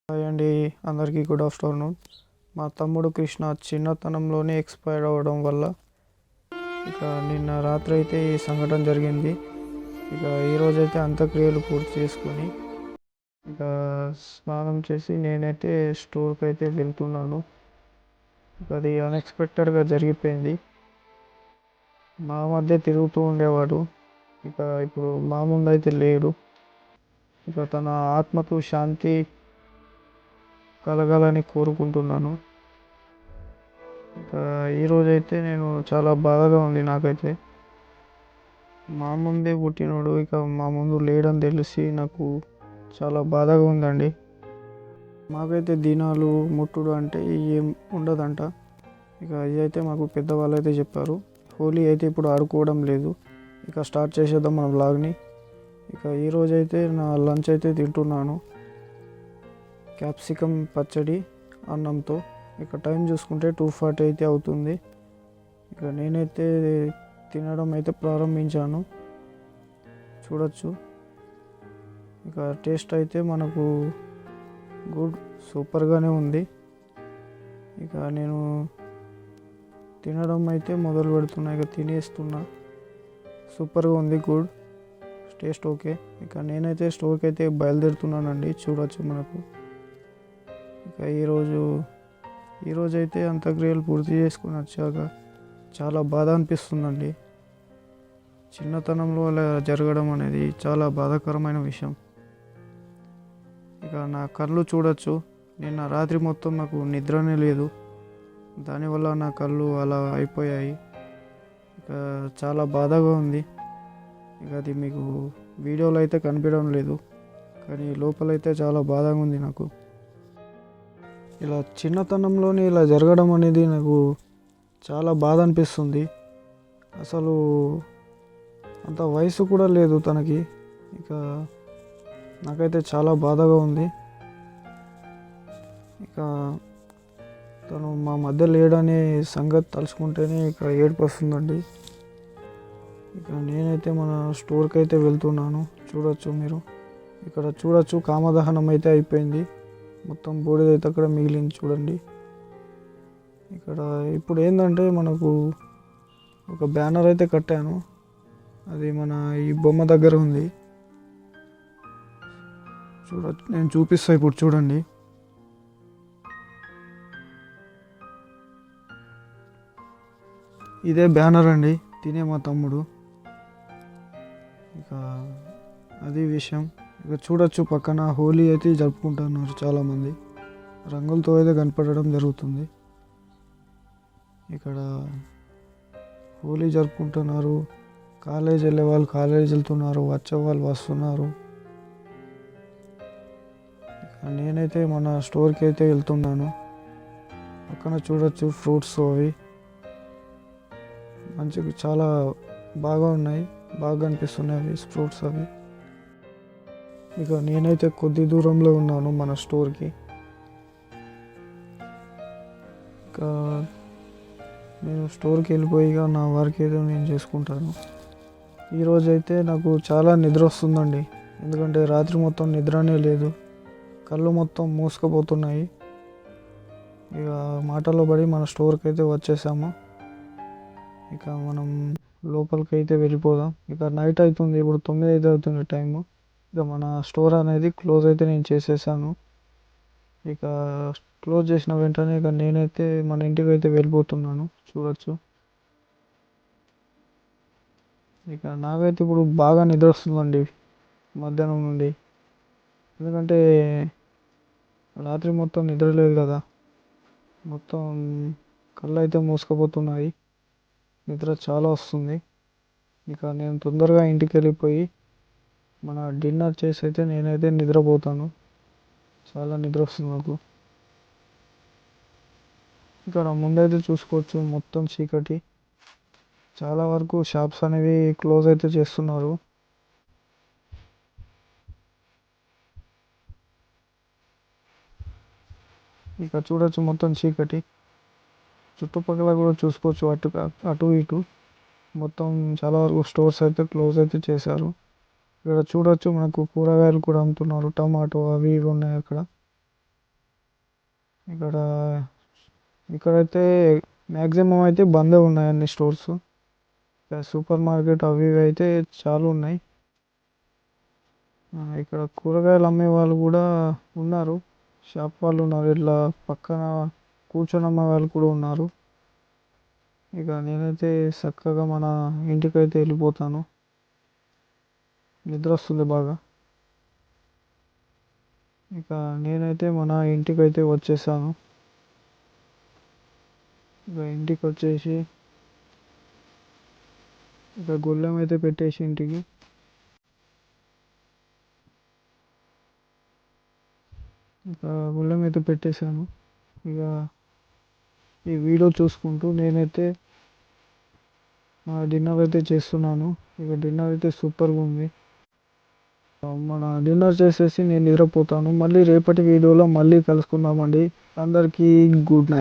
Hi అండి, అందరికీ good afternoon. మా తమ్ముడు కృష్ణ చిన్నతనంలోనే ఎక్స్పైర్ అవ్వడం వల్ల ఇక నిన్న రాత్రి అయితే ఈ సంఘటన జరిగింది. ఇక ఈరోజైతే అంత్యక్రియలు పూర్తి చేసుకొని ఇక స్నానం చేసి నేనైతే స్టోర్కి అయితే వెళ్తున్నాను. ఇక అది అన్ఎక్స్పెక్టెడ్గా జరిగిపోయింది. మా మధ్య తిరుగుతూ ఉండేవాడు. ఇక ఇప్పుడు మా ముందు అయితే లేడు. ఇక తన ఆత్మకు శాంతి కలగాలని కోరుకుంటున్నాను. ఇంకా ఈరోజైతే నేను చాలా బాధగా ఉంది నాకైతే. మా ముందే పుట్టినోడు ఇక మా ముందు లేడని తెలిసి నాకు చాలా బాధగా ఉందండి. మాకైతే దినాలు ముట్టుడు అంటే ఏం ఉండదంట. ఇక ఇదైతే మాకు పెద్దవాళ్ళు అయితే చెప్పారు. హోలీ అయితే ఇప్పుడు ఆడుకోవడం లేదు. ఇక స్టార్ట్ చేసేద్దాం మన వ్లాగ్ని. ఇక ఈరోజైతే నా లంచ్ అయితే తింటున్నాను. క్యాప్సికమ్ పచ్చడి అన్నంతో. ఇక టైం చూసుకుంటే 2:40 అయితే అవుతుంది. ఇక నేనైతే తినడం అయితే ప్రారంభించాను. చూడొచ్చు. ఇక టేస్ట్ అయితే మనకు గుడ్, సూపర్గానే ఉంది. ఇక నేను తినడం అయితే మొదలు పెడుతున్నా. ఇక తినేస్తున్నా. సూపర్గా ఉంది, గుడ్, టేస్ట్ ఓకే. ఇక నేనైతే స్టోర్కి అయితే బయలుదేరుతున్నానండి. చూడొచ్చు మనకు. ఇక ఈరోజైతే అంత్యక్రియలు పూర్తి చేసుకుని వచ్చాక చాలా బాధ అనిపిస్తుందండి. చిన్నతనంలో అలా జరగడం అనేది చాలా బాధాకరమైన విషయం. ఇక నా కళ్ళు చూడొచ్చు. నిన్న రాత్రి మొత్తం నాకు నిద్రనే లేదు. దానివల్ల నా కళ్ళు అలా అయిపోయాయి. ఇక చాలా బాధగా ఉంది. ఇక అది మీకు వీడియోలో అయితే కనిపించడం లేదు, కానీ లోపలైతే చాలా బాధగా ఉంది నాకు. ఇలా చిన్నతనంలోనే ఇలా జరగడం అనేది నాకు చాలా బాధ అనిపిస్తుంది. అసలు అంత వయసు కూడా లేదు తనకి. ఇక నాకైతే చాలా బాధగా ఉంది. ఇక తను మా మధ్య లేడనే సంగతి తలుచుకుంటేనే ఇక ఏడుపు వస్తుందండి. ఇక నేనైతే మన స్టోర్కి అయితే వెళ్తున్నాను. చూడొచ్చు మీరు. ఇక్కడ చూడొచ్చు, కామదహనం అయితే అయిపోయింది. మొత్తం బూడిదైతే అక్కడ మిగిలింది చూడండి. ఇక్కడ ఇప్పుడు ఏంటంటే మనకు ఒక బ్యానర్ అయితే కట్టాను. అది మన ఈ బొమ్మ దగ్గర ఉంది. నేను చూపిస్తా ఇప్పుడు, చూడండి. ఇదే బ్యానర్ అండి, తినే మా తమ్ముడు. ఇక అది విషయం. ఇక చూడొచ్చు, పక్కన హోలీ అయితే జరుపుకుంటున్నారు చాలామంది. రంగులతో అయితే కనపడడం జరుగుతుంది. ఇక్కడ హోలీ జరుపుకుంటున్నారు. కాలేజ్ వెళ్ళే వాళ్ళు కాలేజ్ వెళ్తున్నారు, వచ్చే వాళ్ళు వస్తున్నారు. ఇక నేనైతే మన స్టోర్కి అయితే వెళ్తున్నాను. పక్కన చూడొచ్చు ఫ్రూట్స్ అవి మంచిగా చాలా బాగా ఉన్నాయి, బాగా అనిపిస్తున్నాయి అవి ఫ్రూట్స్ అవి. ఇక నేనైతే కొద్ది దూరంలో ఉన్నాను మన స్టోర్కి. ఇక నేను స్టోర్కి వెళ్ళిపోయి నా వర్క్ ఏదో నేను చేసుకుంటాను. ఈరోజైతే నాకు చాలా నిద్ర వస్తుందండి. ఎందుకంటే రాత్రి మొత్తం నిద్రనే లేదు. కళ్ళు మొత్తం మూసుకుపోతున్నాయి. ఇక మాటల్లో పడి మన స్టోర్కి అయితే వచ్చేసాము. ఇక మనం లోపలికి అయితే వెళ్ళిపోదాం. ఇక నైట్ అవుతుంది, ఇప్పుడు 9 అయితే అవుతుంది టైము. ఇక మన స్టోర్ అనేది క్లోజ్ అయితే నేను చేసేసాను. ఇక క్లోజ్ చేసిన వెంటనే ఇక నేనైతే మన ఇంటికి అయితే వెళ్ళిపోతున్నాను. చూడొచ్చు. ఇక నాకైతే ఇప్పుడు బాగా నిద్ర వస్తుందండి మధ్యాహ్నం నుండి. ఎందుకంటే రాత్రి మొత్తం నిద్ర లేదు కదా. మొత్తం కళ్ళు అయితే మూసుకుపోతున్నాయి. నిద్ర చాలా వస్తుంది. ఇక నేను తొందరగా ఇంటికి వెళ్ళిపోయి మన డిన్నర్ చేసి అయితే నేనైతే నిద్రపోతాను. చాలా నిద్ర వస్తుంది నాకు. ఇక్కడ ముందైతే చూసుకోవచ్చు, మొత్తం చీకటి. చాలా వరకు షాప్స్ అనేవి క్లోజ్ అయితే చేస్తున్నారు. ఇక చూడొచ్చు, మొత్తం చీకటి. చుట్టుపక్కల కూడా చూసుకోవచ్చు, అటు ఇటు మొత్తం చాలా వరకు స్టోర్స్ అయితే క్లోజ్ అయితే చేశారు. ఇక్కడ చూడొచ్చు, మనకు కూరగాయలు కూడా అమ్ముతున్నారు. టమాటో అవి ఇవి ఉన్నాయి అక్కడ. ఇక్కడ ఇక్కడైతే మ్యాక్సిమం అయితే బందే ఉన్నాయి అన్ని స్టోర్స్. సూపర్ మార్కెట్ అవి ఇవి అయితే చాలా ఉన్నాయి. ఇక్కడ కూరగాయలు అమ్మే వాళ్ళు కూడా ఉన్నారు, షాప్ వాళ్ళు ఉన్నారు, ఇట్లా పక్కన కూర్చొని అమ్మే వాళ్ళు కూడా ఉన్నారు. ఇక నేనైతే చక్కగా మన ఇంటికైతే వెళ్ళిపోతాను, నిద్ర వస్తుంది బాగా. ఇక నేనైతే మన ఇంటికైతే వచ్చేసాను. ఇక ఇంటికి వచ్చేసి ఇక గొళ్ళెం అయితే పెట్టేసి ఇంటికి ఇక గొళ్ళెం అయితే పెట్టేశాను. ఇక ఈ వీడియో చూసుకుంటూ నేనైతే డిన్నర్ అయితే చేస్తున్నాను. ఇక డిన్నర్ అయితే సూపర్గా ఉంది. మన డిన్నర్ చేసేసి నేను నిద్రపోతాను. మళ్ళీ రేపటి వీడియోలో మళ్ళీ కలుసుకుందామండి. అందరికీ గుడ్ నైట్.